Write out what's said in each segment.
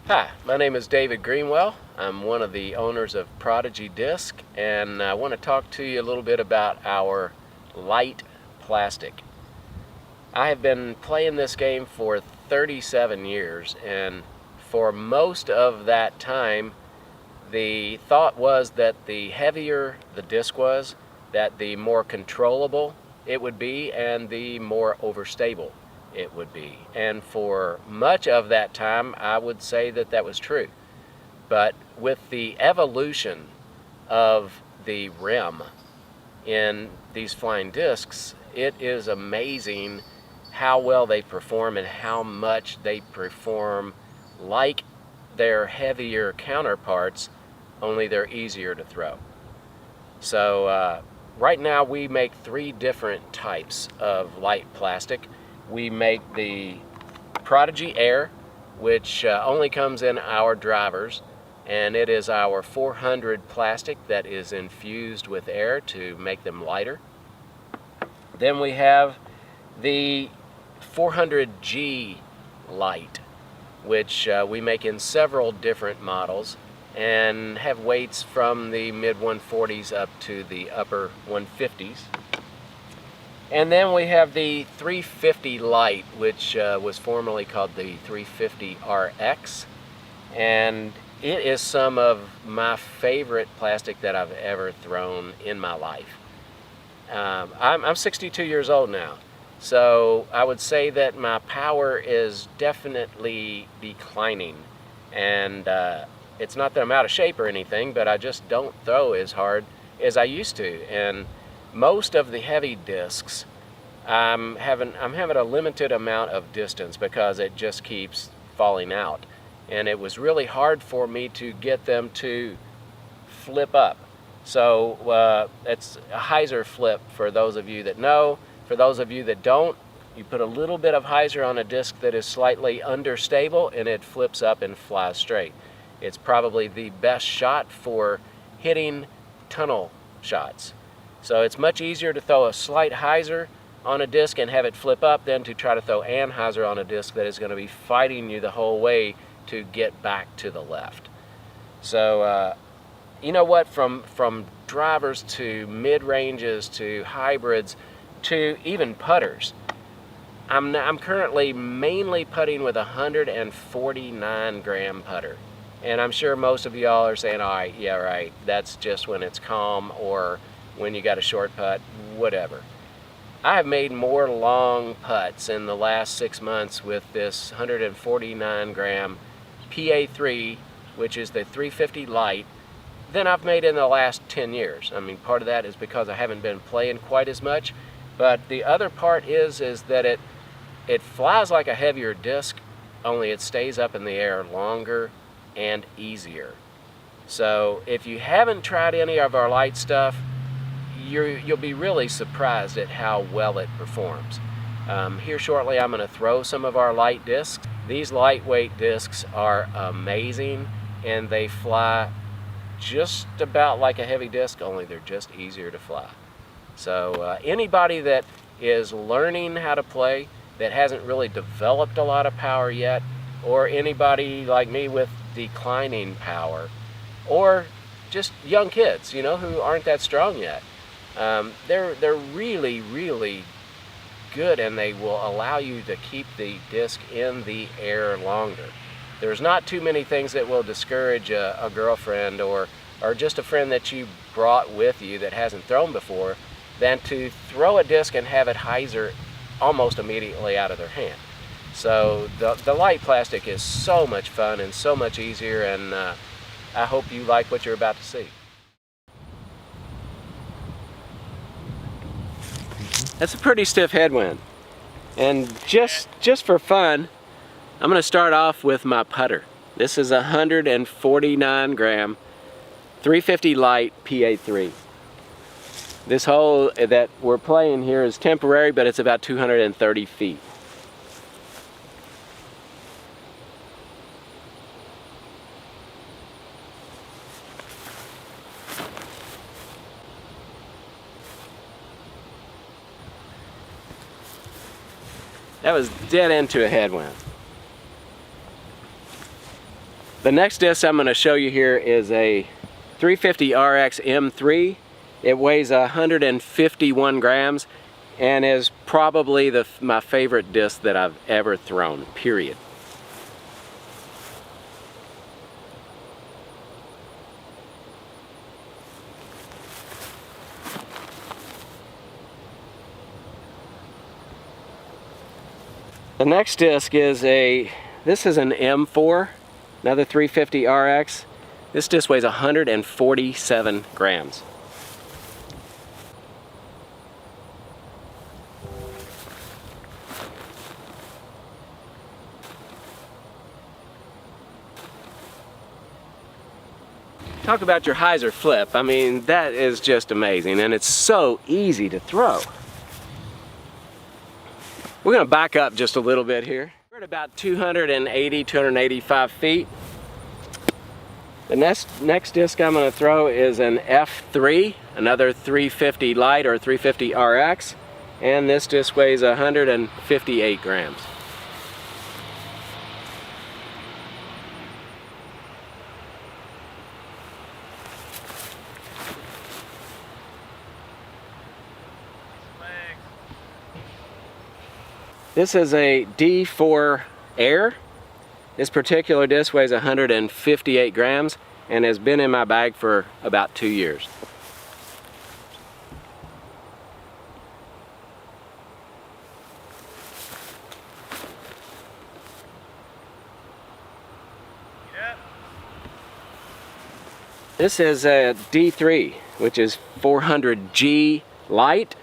Hi, my name is David Greenwell. I'm one of the owners of Prodigy Disc, and I want to talk to you a little bit about our light plastic. I have been playing this game for 37 years, and for most of that time the thought was that the heavier the disc was, that the more controllable it would be and the more overstable it would be. And for much of that time I would say that that was true. But with the evolution of the rim in these flying discs, it is amazing how well they perform and how much they perform like their heavier counterparts, only they're easier to throw. So right now we make three different types of light plastic. We make the Prodigy Air, which only comes in our drivers, and it is our 400 plastic that is infused with air to make them lighter. Then we have the 400G light, which we make in several different models and have weights from the mid 140s up to the upper 150s. And then we have the 350 light, which was formerly called the 350 RX, and it is some of my favorite plastic that I've ever thrown in my life. I'm 62 years old now, so I would say that my power is definitely declining, and it's not that I'm out of shape or anything, but I just don't throw as hard as I used to. And most of the heavy discs, I'm having a limited amount of distance because it just keeps falling out, and it was really hard for me to get them to flip up. So it's a hyzer flip for those of you that know. For those of you that don't, you put a little bit of hyzer on a disc that is slightly understable and it flips up and flies straight. It's probably the best shot for hitting tunnel shots. So it's much easier to throw a slight hyzer on a disc and have it flip up than to try to throw anhyzer on a disc that is going to be fighting you the whole way to get back to the left. So you know what, from drivers to mid-ranges to hybrids to even putters, I'm currently mainly putting with a 149 gram putter. And I'm sure most of y'all are saying, all right, yeah, right, that's just when it's calm or when you got a short putt, whatever. I have made more long putts in the last 6 months with this 149 gram PA3, which is the 350 light, than I've made in the last 10 years. I mean, part of that is because I haven't been playing quite as much, but the other part is that it flies like a heavier disc, only it stays up in the air longer and easier. So if you haven't tried any of our light stuff, you'll be really surprised at how well it performs. Here shortly I'm going to throw some of our light discs. These lightweight discs are amazing, and they fly just about like a heavy disc, only they're just easier to fly. So anybody that is learning how to play, that hasn't really developed a lot of power yet, or anybody like me with declining power, or just young kids, you know, who aren't that strong yet, they're really, really good, and they will allow you to keep the disc in the air longer. There's not too many things that will discourage a girlfriend or just a friend that you brought with you that hasn't thrown before than to throw a disc and have it hyzer almost immediately out of their hand. So the light plastic is so much fun and so much easier, and I hope you like what you're about to see. That's a pretty stiff headwind, and just for fun, I'm going to start off with my putter. This is a 149 gram 350 light PA3. This hole that we're playing here is temporary, but it's about 230 feet. That was dead into a headwind. The next disc I'm going to show you here is a 350 RX M3. It weighs 151 grams and is probably my favorite disc that I've ever thrown, period. The next disc is this is an M4, another 350 RX. This disc weighs 147 grams. Talk about your hyzer flip. I mean, that is just amazing, and it's so easy to throw. We're going to back up just a little bit here. We're at about 280, 285 feet. The next disc I'm going to throw is an F3, another 350 light or 350 RX, and this disc weighs 158 grams. This is a D4 Air. This particular disc weighs 158 grams and has been in my bag for about 2 years. This is a D3, which is 400G light,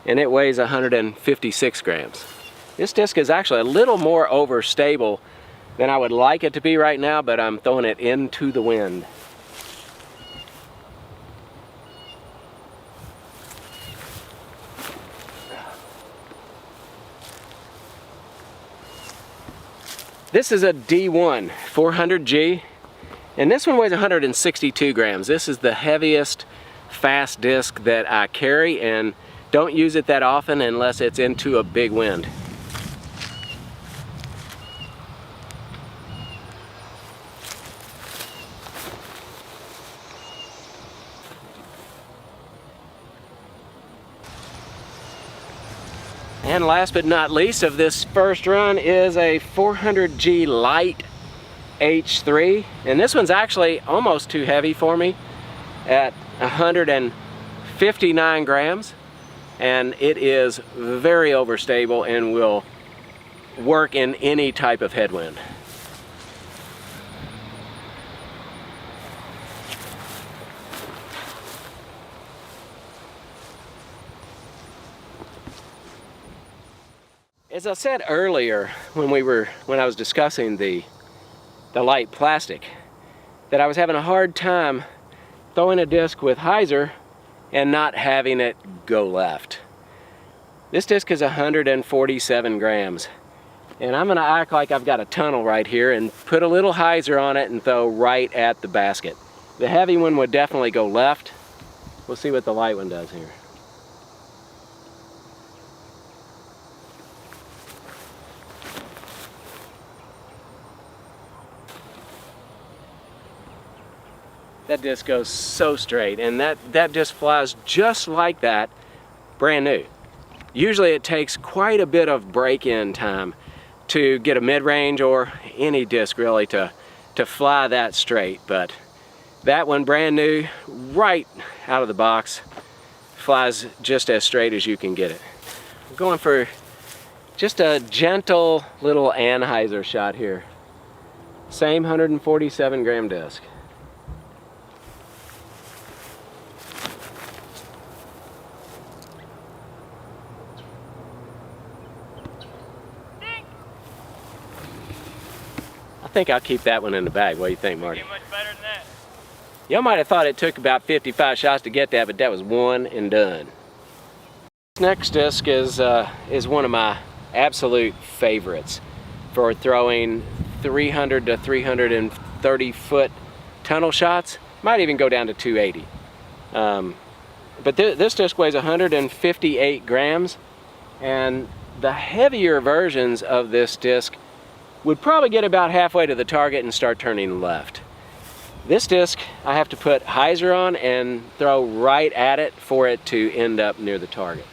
and it weighs 156 grams. This disc is actually a little more overstable than I would like it to be right now, but I'm throwing it into the wind. This is a D1 400G, and this one weighs 162 grams. This is the heaviest fast disc that I carry, and don't use it that often unless it's into a big wind. And last but not least of this first run is a 400G Light H3, and this one's actually almost too heavy for me at 159 grams. And it is very overstable and will work in any type of headwind. As I said earlier when I was discussing the light plastic, that I was having a hard time throwing a disc with hyzer and not having it go left. This disc is 147 grams, and I'm gonna act like I've got a tunnel right here and put a little hyzer on it and throw right at the basket. The heavy one would definitely go left. We'll see what the light one does here. That disc goes so straight, and that disc flies just like that, brand new. Usually it takes quite a bit of break-in time to get a mid-range or any disc really to fly that straight, but that one, brand new, right out of the box, flies just as straight as you can get it. I'm going for just a gentle little anhyzer shot here. Same 147 gram disc. I think I'll keep that one in the bag. What do you think, Marty? Much better than that. Y'all might have thought it took about 55 shots to get that, but that was one and done. This next disc is one of my absolute favorites for throwing 300 to 330 foot tunnel shots. Might even go down to 280. But this disc weighs 158 grams, and the heavier versions of this disc would probably get about halfway to the target and start turning left. This disc I have to put hyzer on and throw right at it for it to end up near the target.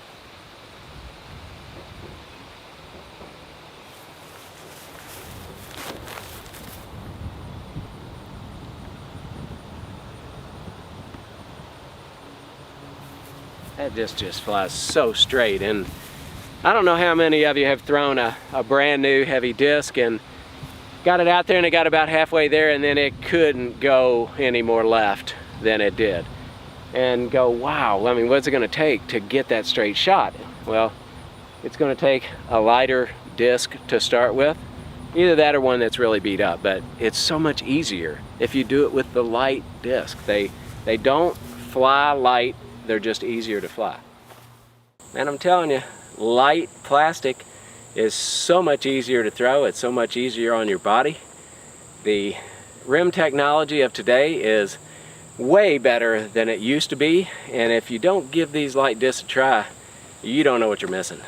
That disc just flies so straight, and I don't know how many of you have thrown a brand new heavy disc and got it out there and it got about halfway there and then it couldn't go any more left than it did. And go, wow, I mean, what's it going to take to get that straight shot? Well, it's going to take a lighter disc to start with. Either that or one that's really beat up, but it's so much easier if you do it with the light disc. They don't fly light, they're just easier to fly. And I'm telling you, light plastic is so much easier to throw. It's so much easier on your body. The rim technology of today is way better than it used to be, and if you don't give these light discs a try, you don't know what you're missing.